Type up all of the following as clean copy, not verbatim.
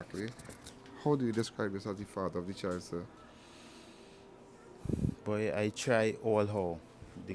Exactly. How do you describe yourself as the father of the child, sir? Boy, I try all how. Uh-huh.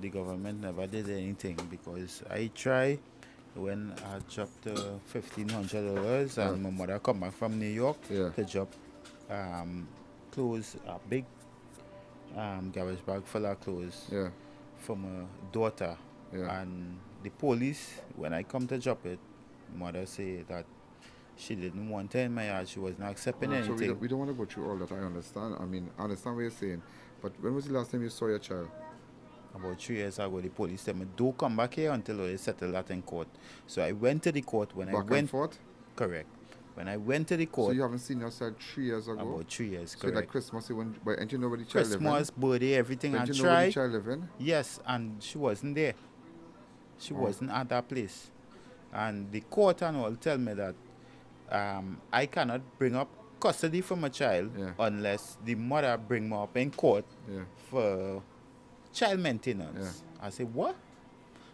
The government never did anything because I try when I dropped $1,500 Uh, and my mother come back from New York yeah, to drop um, clothes, a big garbage bag full of clothes yeah, for my daughter. yeah. And the police, when I come to drop it, mother say that she didn't want it in my yard. She was not accepting So we don't, anything. we don't want to go through all that. I understand. I mean, I understand what you're saying. But when was the last time you saw your child? About 3 years ago, the police tell me, don't come back here until they settle that in court. So I went to the court. When I Back and went, forth? correct. When I went to the So court, you haven't seen your child 3 years ago? about 3 years, So like correct. Christmas, but ain't you know where the child live in? Christmas, birthday, everything I Don't you know where the tried. child live in? Yes, and she wasn't there. She Oh, wasn't at that place. And the court and all tell me that I cannot bring up custody for my child yeah, unless the mother bring me up in court yeah, for child yeah. maintenance. I said, what?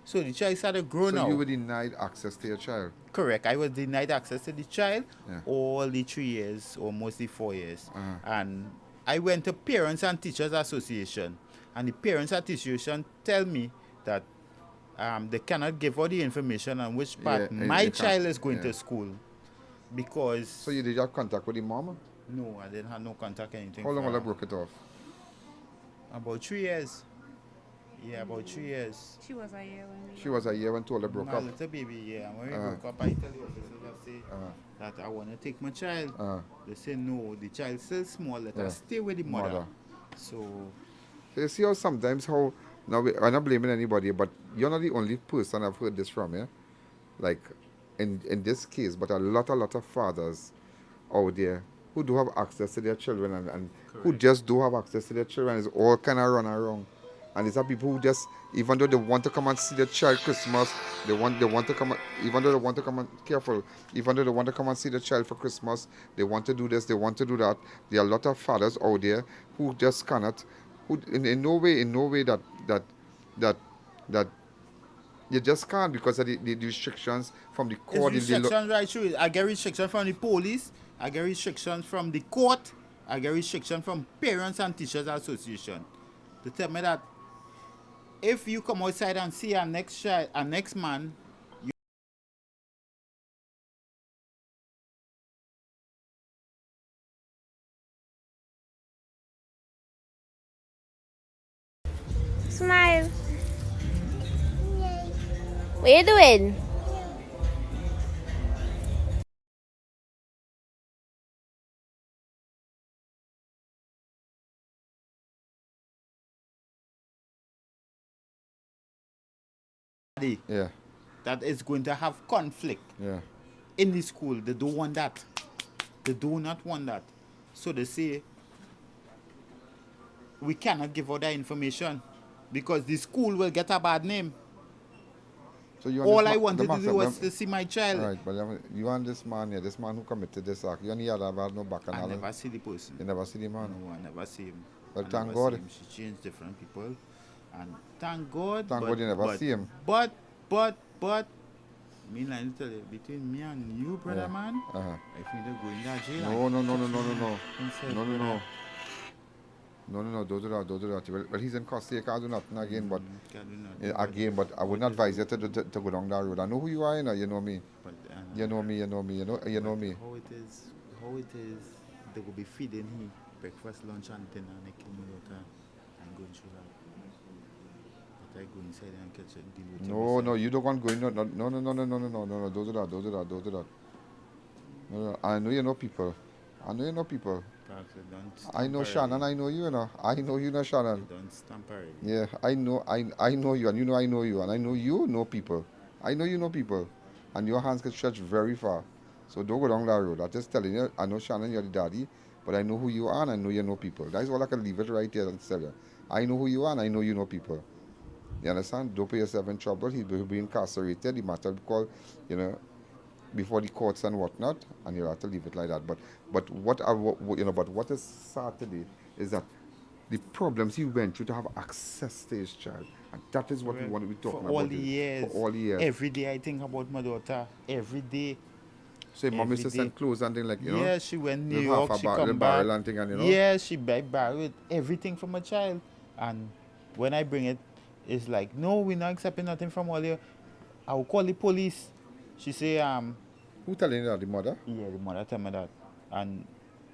So the child started growing So you now. were denied access to your child? Correct. I was denied access to the child Yeah. all the 3 years, or mostly 4 years. Uh-huh. And I went to Parents and Teachers Association, and the Parents Association tell me that they cannot give all the information on which Yeah, part my you can't. child is going Yeah. to school So because you did have contact with the mom? no, I didn't have no contact anything How long will I for broke it off? about 3 years. Yeah, about 3 years. She was a year when we She got was a year when told her broke My up. little baby, yeah. And when we Uh, broke up, I tell the officers, I say uh, that I want to take my child. uh, They say no, the child still small. Let yeah. us stay with the mother. Mother. So So you see how sometimes how now I'm not blaming anybody, but you're not the only person I've heard this from, yeah. Like in this case, but a lot of fathers out there who do have access to their children and who correct. just do have access to their children is all kind of run around. And these are people who just, even though they want to come and see their child Christmas, they want to come, even though they want to come and, careful, even though they want to come and see the child for Christmas, they want to do this, they want to do that. There are a lot of fathers out there who just cannot, who in no way that that you just can't because of the restrictions from the It's court. restrictions right through it. I get restrictions from the police. I get restrictions from the court. I get restrictions from Parents and Teachers Association. To tell me that if you come outside and see a next child, a next man, Smile. What you doing? Yeah, that is going to have conflict yeah. in the school. They don't want that. They do not want that. So they say we cannot give out that information because the school will get a bad name. So you and All this I man, wanted to do was to see my child. right, but you and this man, yeah, this man who committed this act, you and he had no I bacchanal. never see the person. You never see the man. No, I never see him. Well, I thank never see God. him. She changed different people, and thank God. Thank God you never see him. But, me like to tell you, between me and you, brother Yeah. man, Uh-huh. I think they're going to jail. No, no, no, no, no, no, no. Himself, No, no, brother. no. No, no, no, don't do that, don't do that. Well, he's in custody, you can't do nothing again, but Can't do nothing, again, but I wouldn't advise you to go down that road. I know who you are, you know me. But, You know me, you know me, you know me. how it is, they will be feeding him breakfast, lunch, and dinner, and they kill me water. I'm going through that. But I go inside and catch a deal with No, no, you don't want to go in. No, no, no, no, no, no, no, no, no, no, don't do that, don't do that, don't do that. No, no, I know you know people. I know you know people. I know Shannon, I know you, you know. I know you know Shannon. Don't stamp already. Yeah, I know you, and you know I know you, and I know you know people. I know you know people, and your hands can stretch very far. So don't go down that road. I'm just telling you. I know Shannon, you're the daddy, but I know who you are, and I know you know people. That's all I can leave it right there and tell you. I know who you are, and I know you know people. You understand? Don't put yourself in trouble. He'll be incarcerated. The matter will be called, you know, before the courts and whatnot, and you'll have to leave it like that. But what is sad today is that the problems he went through to have access to his child, and that is what we want to be talking For all about the today. years. For all the years. Every day I think about my daughter. Every day. So your mom every used to day. send clothes and things like, you know? Yeah, she went New little York, half a she little come barrel back. and thing and, you know? Yeah, she barrel with everything from a child. And when I bring it, it's like, no, we're not accepting nothing from all here. I will call the police. She say, Who telling you that? The mother? yeah, the mother tell me that. And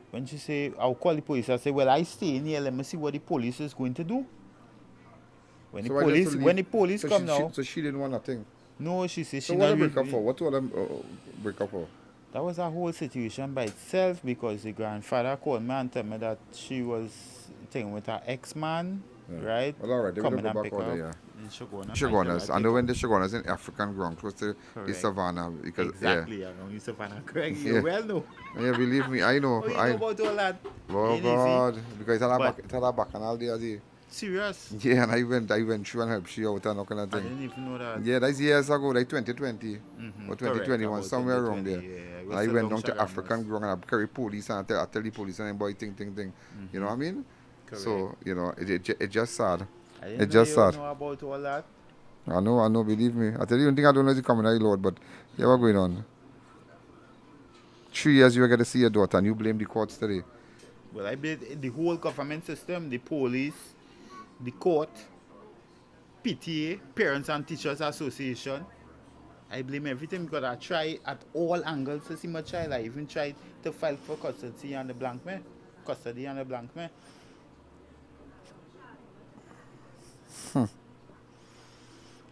when she say, I'll call the police, I say, well, I stay in here, let me see what the police is going to do. When the So I just to police, leave. when the police So come now, so she didn't want nothing. no, she say So she what not a break up for? really. What told them break up for? That was a whole situation by itself because the grandfather called me and told me that she was thing with her ex-man, Yeah. right? Well, all right, they will Coming go and back pick out her there, up yeah. in Shogunas. Shogunas. I know when the Shogunas in African ground, close to the Correct. savannah. Because, Exactly, I know you Savannah Craig, Yeah. you well know. Yeah, believe me, I know. Oh, you know about all that? Oh Ain't God, because But- it had a bacchanal there. easy. Serious? Yeah, and I went through and helped she out and all kind of I thing. didn't even know that. Yeah, that's years ago, like 2020 Mhm, or correct, 2021, about somewhere around 2020, there. yeah. It And was I so went long down to Shagamas. African ground and I carry police and I tell the police and boy thing. You know what I mean? Correct. So, you know, it just sad. I didn't It know just you sad. know about all that. I know, believe me. I tell you, one thing I don't know is the community Lord, but yeah, what's going on? 3 years you get to see your daughter and you blame the courts today. Well, I blame the whole government system, the police, the court, PTA, Parents and Teachers Association. I blame everything because I try at all angles to see my child. I even tried to file for custody and the blank me.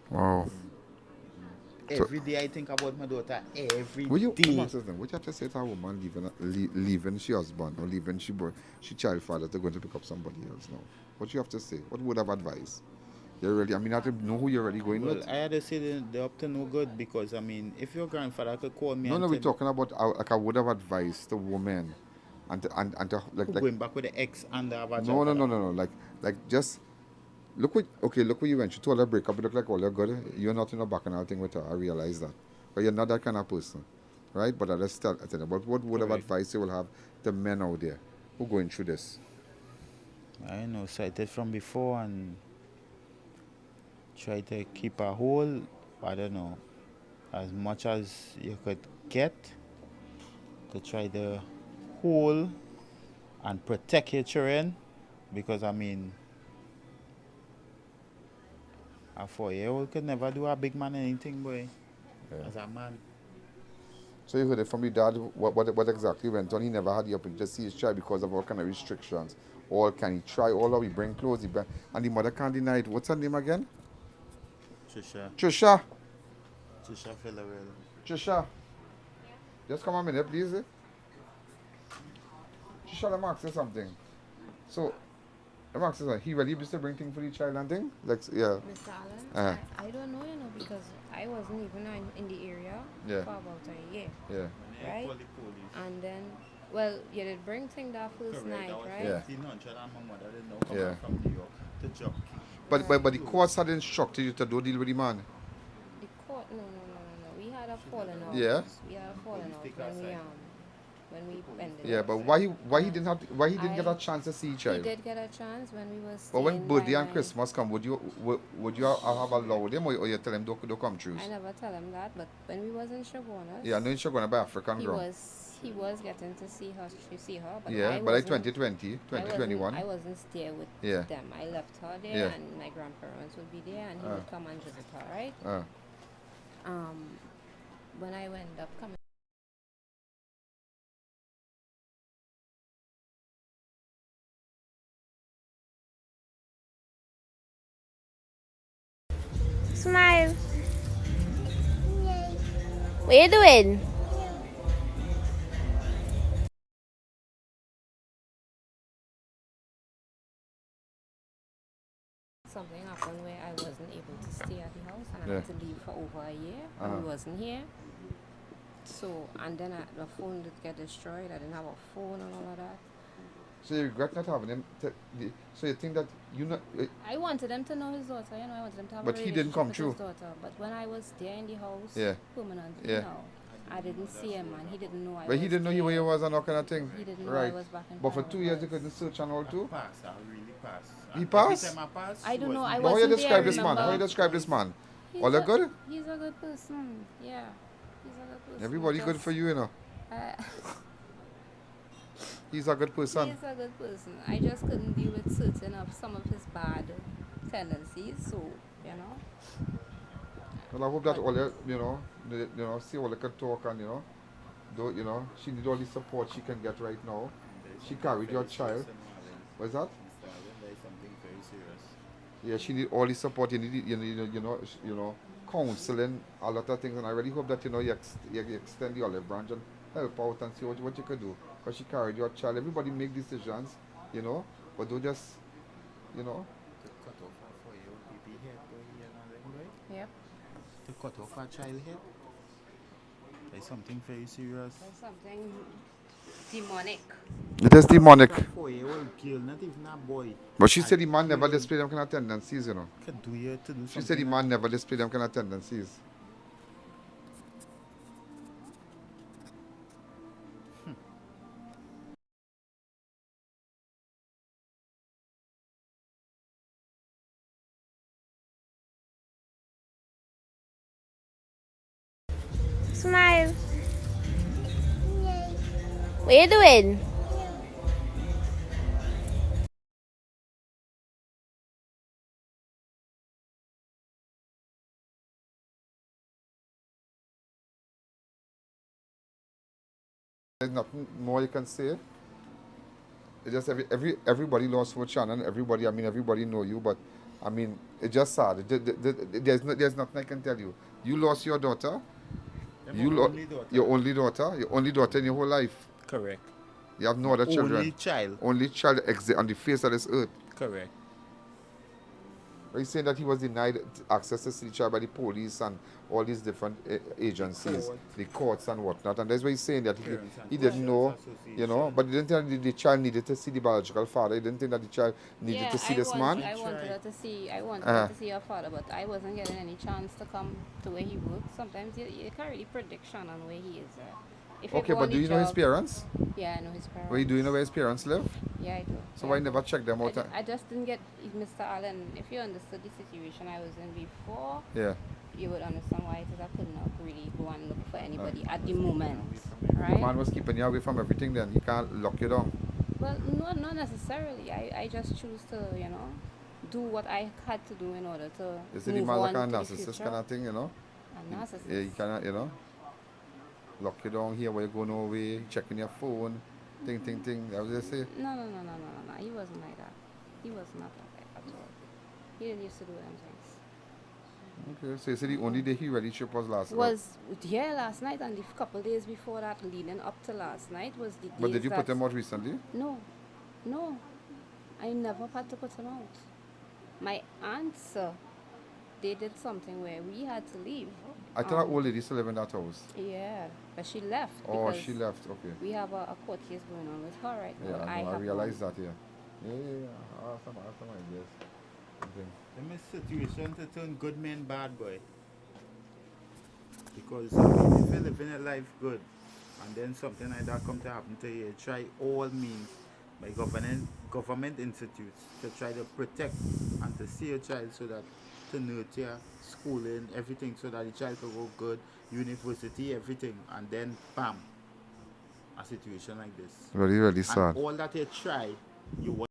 Wow. Every day I think about my daughter. Every Let me day. ask you something. What you have to say to a woman leaving she husband or leaving she child father to go to pick up somebody else now? What you have to say? What would have advice? You really, I mean, I have to know who you're really going Well, with. I had to say they're up to no good because, I mean, if your grandfather could call me No, and we're tell talking about like a word of advice to women, and to me going back with the ex and the no, like just look what you went. You told her break up. You look like all you're good. You're not in a bacchanal thing with her. I realize that, but you're not that kind of person, right? But I just tell you. But what word of Correct. advice you will have to men out there who going through this? I know, cited from before and try to keep a hold, I don't know, as much as you could get to try to hold and protect your children because, I mean, a 4-year-old could never do a big man anything, boy, as a man. So you heard it from your dad. What exactly went on? He never had the opportunity to see his child because of all kind of restrictions. All can he try? All of he bring clothes. And the mother can't deny it. What's her name again? Trisha. Trisha Villarreal. Trisha. Just come a minute, please. Trisha, let me ask you something. So, let me ask you something. He really used to bring things for the child and thing? Like, yeah. Mr. Allen, Uh-huh. I don't know, because I wasn't even in the area Yeah. for about a year, Yeah. right? And then, well, you did bring thing that first night, right? Yeah. 1500 and my mother didn't know coming Yeah. from New York to job. But the courts had instructed you to don't deal with the man. The court, no. We had a falling out. Yeah. We had a falling out take when we ended. Yeah, up. but why he didn't get a chance to see He child? did get a chance when we was. But when staying birthday by and my- Christmas come, would you have allowed him or you tell him don't come through? I never tell him that, but when we was in Shogunas, Yeah, I know you're going to buy African he ground. was getting to see her, but Yeah, I but like wasn't- 2020, 2021. I wasn't there with Yeah. them. I left her there, Yeah. and my grandparents would be there, and he would come and visit her, right? When I went up coming. Smile. What you doing? Something happened where I wasn't able to stay at the house, and I Yeah. had to leave for over a year, Uh-huh. and he wasn't here. So, and then the phone did get destroyed. I didn't have a phone and all of that. So you regret not having him. So you think that you not? I wanted him to know his daughter, I wanted him to have But a he didn't come relationship with true. his daughter. But when I was there in the house, Yeah. permanently, Yeah. I didn't see him, and he didn't know I was But he didn't know you where you was and all kind of thing. He didn't know Right. I was back in But for Paris. 2 years you couldn't search and all too. Passed, I really passed. He And passed? Every time I passed, I she don't know, wasn't I But how you wasn't there, describe this man? How you remember? describe this man? He's All you a- good? He's a good person, yeah. He's a good person. Everybody good Just- for you, you know. He's a good person. He is a good person. I just couldn't deal with certain of some of his bad tendencies. So, you know. Well, I hope that all see all can talk and she need all the support she can get right now. She carried your child. What's that? There's something very serious. Yeah, she need all the support. You need counseling, a lot of things, and I really hope that you extend the olive branch and help out and see what you could do. Because she carried your child. Everybody make decisions, but don't just, To cut off a 4-year-old baby head, boy, Yep. To cut off a child head. There's something very serious. There's something demonic. It is demonic. A 4-year-old girl, not even a boy. But she said the man never displayed them kind of tendencies, Could do you to do something. She said the man never displayed them kind of tendencies. Smile. What you doing? There's nothing more you can say. It's just everybody lost for Shannon. Everybody know you, but it's just sad. There's nothing I can tell you. You lost your daughter. Your only daughter in your whole life. Correct. You have no other children. Only child on the face of this earth. Correct. Are you saying that he was denied access to see the child by the police and all these different agencies, the courts and whatnot? And that's why he's saying that he didn't know, but he didn't think that the child needed to see the biological father. He didn't think that the child needed to see this man. I wanted her to see her father, but I wasn't getting any chance to come to where he works. Sometimes you can't really predict on where he is. Okay, but do you know his parents? Yeah, I know his parents. Do you know where his parents live? Yeah, I do. So why never check them out? I just didn't get Mr. Allen. If you understood the situation I was in before, Yeah. you would understand why it is I could not really go and look for anybody at the moment, right? The man was keeping you away from everything. Then he can't lock you down. Well, no, not necessarily. I just choose to, do what I had to do in order to You see, the move man on like a to the narcissist future. kind of thing, A narcissist. Yeah, he cannot, lock you down here where you go no way, checking your phone, ting. That was they say. No. He wasn't like that. He was not like that at all. He didn't used to do them things. Okay, so you see the only day he really trip was last night. Last night, and the couple days before that, leading up to last night was the days. But did you put him out recently? No. I never had to put him out. My aunts, they did something where we had to leave. I thought that old lady still live in that house. Yeah, but she left. Oh, because she left. Okay. We have a court case going on with her right now. Yeah, I realized that. Yeah. Some ideas. Okay. In this situation to turn good men bad, boy. Because if you're living a life good, and then something like that come to happen to you, try all means by government institutes to try to protect and to see your child so that to nurture schooling, everything, so that the child can go good, university, everything, and then bam, a situation like this. Really, really sad. And all that you try, you